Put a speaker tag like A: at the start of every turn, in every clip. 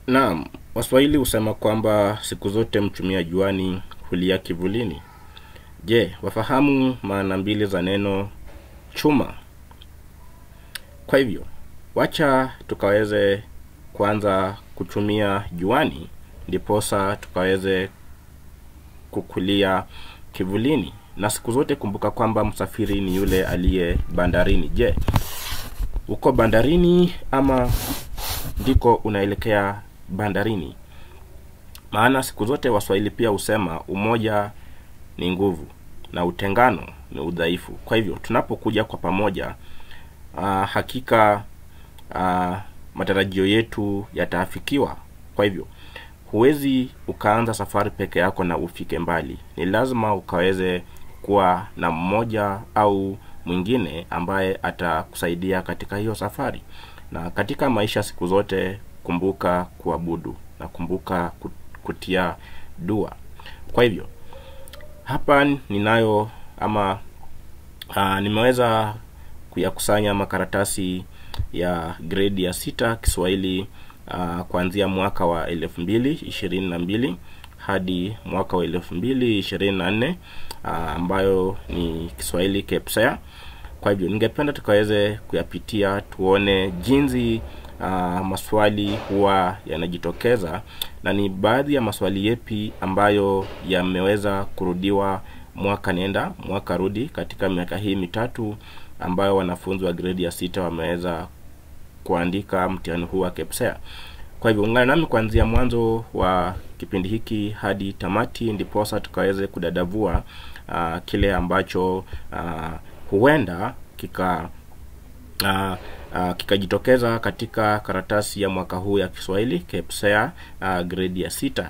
A: Naam, Waswahili husema kwamba siku zote mchumia juani hulia kivulini. Je, wafahamu maana mbili za neno chuma? Kwa hivyo, wacha tukaweze kuanza kuchumia juani, ndiposa tukaweze kukulia kivulini. Na siku zote kumbuka kwamba msafiri ni yule aliye bandarini. Je, uko bandarini ama ndiko unaelekea bandarini? Maana siku zote Waswahili pia husema umoja ni nguvu na utengano ni udhaifu. Kwa hivyo tunapokuja kwa pamoja, hakika matarajio yetu yataafikiwa. Kwa hivyo huwezi ukaanza safari peke yako na ufike mbali. Ni lazima ukaweze kuwa na mmoja au mwingine ambaye atakusaidia katika hiyo safari. Na katika maisha siku zote kumbuka kuabudu na kumbuka kutia dua. Kwa hivyo hapa ninayo nimeweza kuyakusanya makaratasi ya grade ya 6 Kiswahili kuanzia mwaka wa 2022 hadi mwaka wa 2024 ambayo ni Kiswahili KPSEA. Kwa hivyo ningependa tukaweze kuyapitia tuone jinsi maswali huwa yanajitokeza na ni baadhi ya maswali yepi ambayo yameweza kurudiwa mwaka nenda mwaka rudi katika miaka hii mitatu ambayo wanafunzi wa grade ya 6 wameweza kuandika mtihani huu wa KPSEA. Kwa hivyo ungana nami kuanzia mwanzo wa kipindi hiki hadi tamati, ndiposa tukaweze kudadavua kile ambacho huenda kikajitokeza katika karatasi ya mwaka huu ya Kiswahili KPSEA grade ya 6.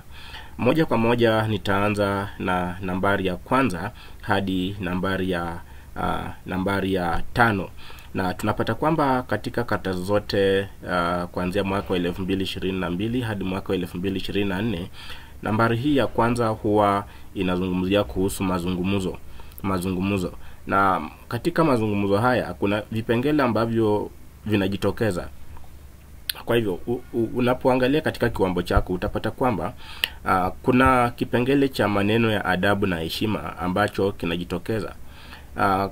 A: Moja kwa moja nitaanza na nambari ya kwanza hadi nambari ya 5. Na tunapata kwamba katika karatasi zote kuanzia mwaka wa 2022 hadi mwaka wa 2024, nambari hii ya kwanza huwa inazungumzia kuhusu mazungumzo. Na katika mazungumzo haya kuna vipengele ambavyo vinajitokeza. Kwa hivyo unapoangalia katika kiwambo chako utapata kwamba kuna kipengele cha maneno ya adabu na heshima ambacho kinajitokeza.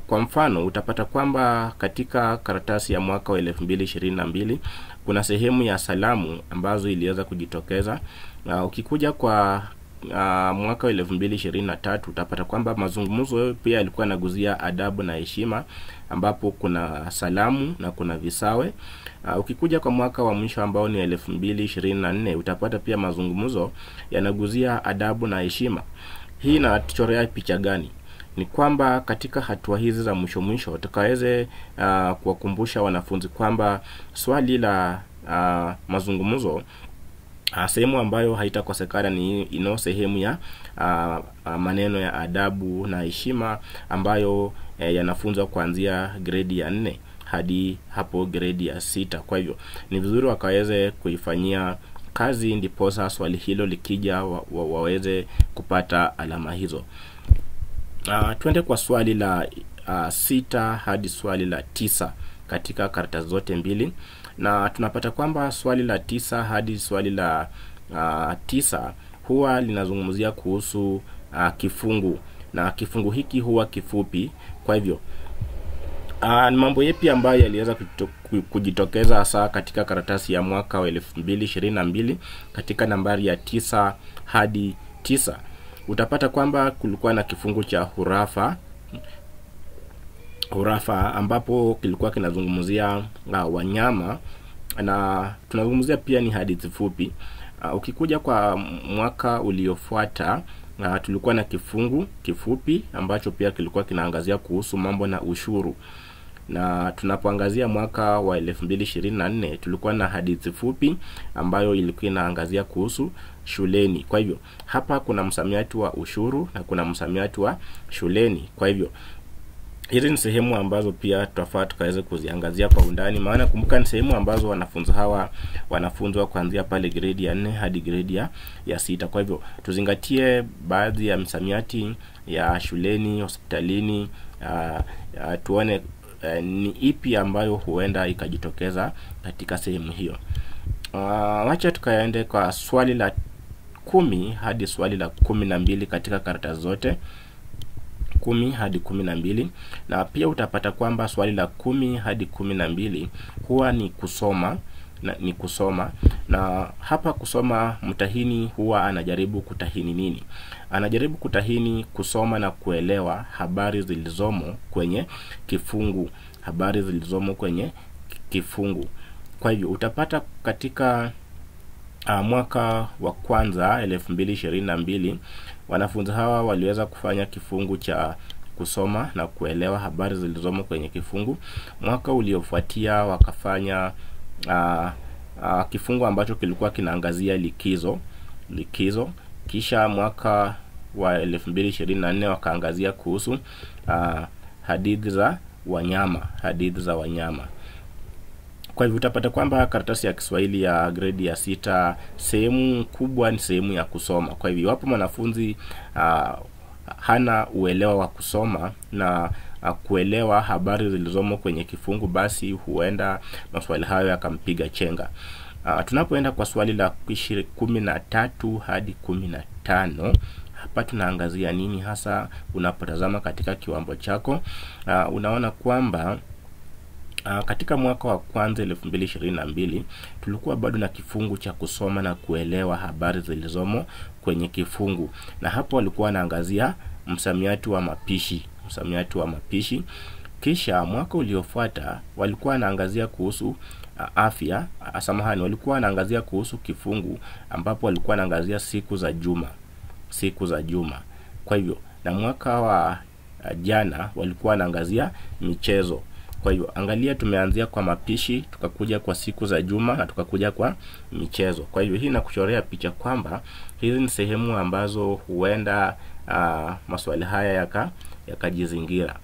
A: Kwa mfano utapata kwamba katika karatasi ya mwaka wa 2022 kuna sehemu ya salamu ambazo iliweza kujitokeza. Ukikuja kwa mwaka wa 2023 utapata kwamba mazungumzo pia yalikuwa yanaguzia adabu na heshima, ambapo kuna salamu na kuna visawe. Ukikuja kwa mwaka wa mwisho ambao ni 2024 utapata pia mazungumzo yanaguzia adabu na heshima. Hii inatuchorea picha gani? Ni kwamba katika hatua hizi za mwisho tukaweze kuwakumbusha wanafunzi kwamba swali la mazungumzo, sehemu ambayo haitakosekana ni ino sehemu ya maneno ya adabu na heshima ambayo yanafunzwa kuanzia grade ya 4 hadi hapo grade ya 6. Kwa hivyo ni vizuri wakaweze kuifanyia kazi, ndiposa swali hilo likija waweze kupata alama hizo. Tuende kwa swali la 6 hadi swali la 9 katika karatasi zote mbili. Na tunapata kwamba swali la 9 hadi swali la 9 huwa linazungumzia kuhusu kifungu, na kifungu hiki huwa kifupi. Kwa hivyo ni mambo yepi ambayo yaliweza kujitokeza hasa katika karatasi ya mwaka wa 2022 katika nambari ya 9 hadi 9. Utapata kwamba kulikuwa na kifungu cha hurafa ambapo kilikuwa kinazungumzia wanyama, na tunazungumzia pia ni hadithi fupi. Ukikuja kwa mwaka uliofuata tulikuwa na kifungu kifupi ambacho pia kilikuwa kinaangazia kuhusu mambo na ushuru. Na tunapoangazia mwaka wa 2024 tulikuwa na hadithi fupi ambayo ilikuwa inaangazia kuhusu shuleni. Kwa hivyo hapa kuna msamiati wa ushuru na kuna msamiati wa shuleni. Kwa hivyo hizi ni sehemu ambazo pia tutafaa tukaweze kuziangazia kwa undani, maana kumbuka ni sehemu ambazo wanafunzi hawa wanafunzwa kuanzia pale grade ya 4 hadi grade ya 6. Kwa hivyo tuzingatie baadhi ya msamiati ya shuleni, hospitalini, tuone ni ipi ambayo huenda ikajitokeza katika sehemu hiyo. Wacha tukaende kwa swali la 10 hadi swali la 12 katika karatasi zote 10 hadi 12, na pia utapata kwamba swali la 10 hadi 12 huwa ni kusoma na hapa kusoma, mtahini huwa anajaribu kutahini nini? Anajaribu kutahini kusoma na kuelewa habari zilizomo kwenye kifungu. Kwa hivyo utapata katika mwaka wa kwanza 2022 wanafunzi hawa waliweza kufanya kifungu cha kusoma na kuelewa habari zilizomo kwenye kifungu. Mwaka uliofuatia wakafanya kifungu ambacho kilikuwa kinaangazia likizo. Kisha mwaka wa 2024 wakaangazia kuhusu hadithi za wanyama. Kwa hivyo utapata kwamba karatasi ya Kiswahili ya grade ya 6 sehemu kubwa ni sehemu ya kusoma. Kwa hivyo wapo mwanafunzi hana uelewa wa kusoma na kuelewa habari zilizomo kwenye kifungu, basi huenda maswali hayo yakampiga chenga. Tunapoenda kwa swali la 13 hadi 15, hapa tunaangazia nini hasa? Unapotazama katika kiwambo chako, unaona kwamba katika mwaka wa kwanza 2022 tulikuwa bado na kifungu cha kusoma na kuelewa habari zilizomo kwenye kifungu, na hapo walikuwa wanaangazia msamiati wa mapishi. Kisha mwaka uliofuata walikuwa wanaangazia kuhusu walikuwa wanaangazia kuhusu kifungu ambapo walikuwa wanaangazia siku za juma. Kwa hivyo na mwaka wa jana walikuwa wanaangazia michezo. Kwa hivyo angalia, tumeanzia kwa mapishi, tukakuja kwa siku za juma na tukakuja kwa michezo. Kwa hivyo hii inakuchorea picha kwamba hizi ni sehemu ambazo huenda maswali haya yakajizingira.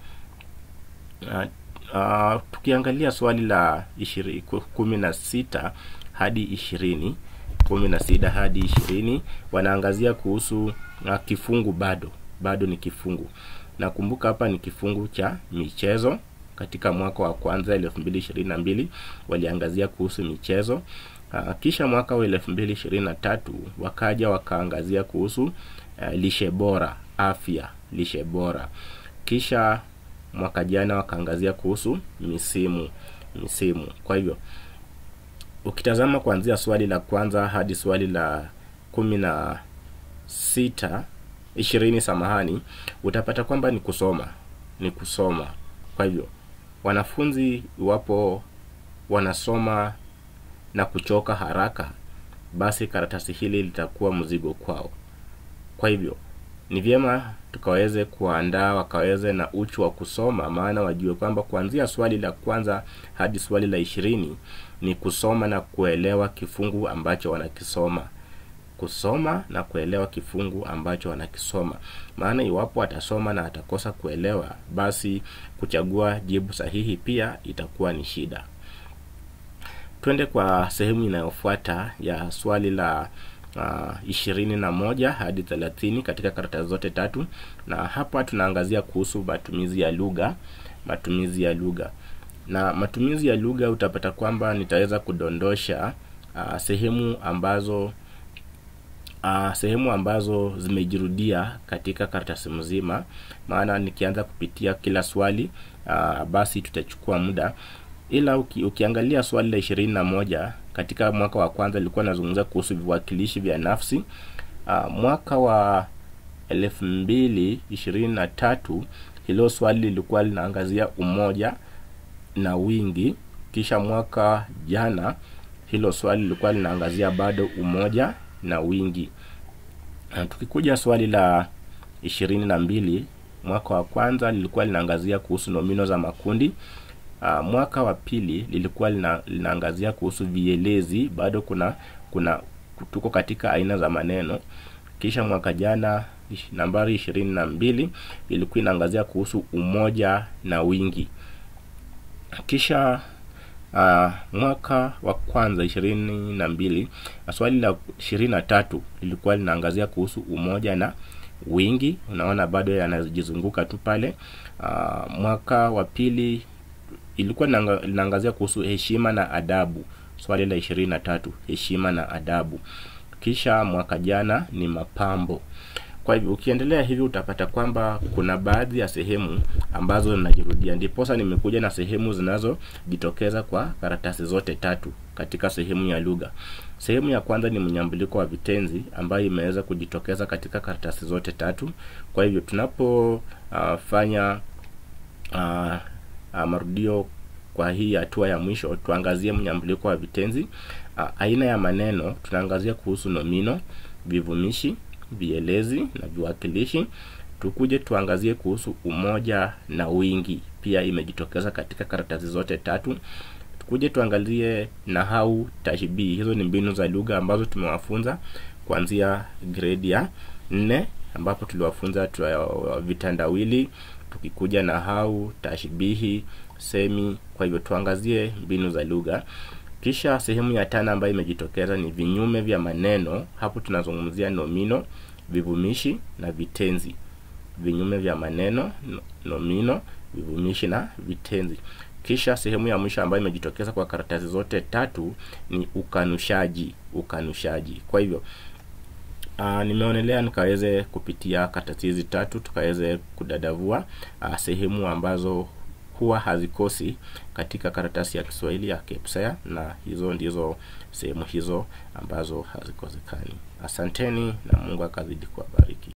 A: Tukiangalia swali la 16 hadi 20, wanaangazia kuhusu kifungu, bado ni kifungu. Na kumbuka hapa ni kifungu cha michezo. Katika mwaka wa kwanza 2022 waliangazia kuhusu michezo. Kisha mwaka wa 2023 wakaja wakaangazia kuhusu lishe bora. Kisha mwaka jana wakaangazia kuhusu misimu. Kwa hivyo ukitazama kuanzia swali la kwanza hadi swali la 20 utapata kwamba ni kusoma. Kwa hivyo wanafunzi iwapo wanasoma na kuchoka haraka, basi karatasi hili litakuwa mzigo kwao. Kwa hivyo ni vyema tukaweze kuandaa wakaweze na uchu wa kusoma, maana wajue kwamba kuanzia swali la kwanza hadi swali la 20 ni kusoma na kuelewa kifungu ambacho wanakisoma. Maana iwapo atasoma na atakosa kuelewa, basi kuchagua jibu sahihi pia itakuwa ni shida. Twende kwa sehemu inayofuata ya swali la 21 hadi 30 katika karatasi zote tatu, na hapa tunaangazia kuhusu matumizi ya lugha. Na matumizi ya lugha utapata kwamba nitaweza kudondosha sehemu ambazo zimejirudia katika karatasi mzima, maana nikianza kupitia kila swali basi tutachukua muda. Ila ukiangalia swali la 21 katika mwaka wa kwanza lilikuwa nazungumza kuhusu viwakilishi vya nafsi. Mwaka wa 2023 hilo swali lilikuwa linaangazia umoja na wingi. Kisha mwaka jana hilo swali lilikuwa linaangazia bado umoja na wingi. Tukikuja swali la 22, mwaka wa kwanza lilikuwa linaangazia kuhusu nomino za makundi. Mwaka wa pili lilikuwa linaangazia kuhusu vielezi, bado tuko katika aina za maneno. Kisha mwaka jana nambari 22 ilikuwa inaangazia kuhusu umoja na wingi. Kisha mwaka wa kwanza 22 swali la 23 lilikuwa linaangazia kuhusu umoja na wingi. Unaona bado yanajizunguka tu pale. Mwaka wa pili ilikuwa linaangazia kuhusu heshima na adabu. Swali la 23, heshima na adabu. Kisha mwaka jana ni mapambo. Kwa hivyo ukiendelea hivi utapata kwamba kuna baadhi ya sehemu ambazo zinajirudia. Ndiposa nimekuja na sehemu zinazojitokeza kwa karatasi zote tatu katika sehemu ya lugha. Sehemu ya kwanza ni mnyambuliko wa vitenzi ambayo imeweza kujitokeza katika karatasi zote tatu. Kwa hivyo tunapofanya marudio kwa hii hatua ya mwisho, tuangazie mnyambuliko wa vitenzi. Aina ya maneno tunaangazia kuhusu nomino, vivumishi, vielezi na viwakilishi. Tukuje tuangazie kuhusu umoja na wingi, pia imejitokeza katika karatasi zote tatu. Tukuje tuangalie nahau, tashbihi. Hizo ni mbinu za lugha ambazo tumewafunza kuanzia grade ya 4 ambapo tuliwafunza vitandawili, tukikuja nahau, tashbihi, semi. Kwa hivyo tuangazie mbinu za lugha. Kisha sehemu ya 5 ambayo imejitokeza ni vinyume vya maneno. Hapo tunazungumzia nomino, vivumishi na vitenzi. Vinyume vya maneno, nomino, vivumishi na vitenzi. Kisha sehemu ya mwisho ambayo imejitokeza kwa karatasi zote tatu ni ukanushaji. Kwa hivyo nimeonelea nikaweze kupitia karatasi hizi tatu, tukaweze kudadavua sehemu ambazo huwa hazikosi katika karatasi ya Kiswahili ya KPSEA, na hizo ndizo sehemu hizo ambazo hazikosekani. Asanteni na Mungu akazidi kuwabariki.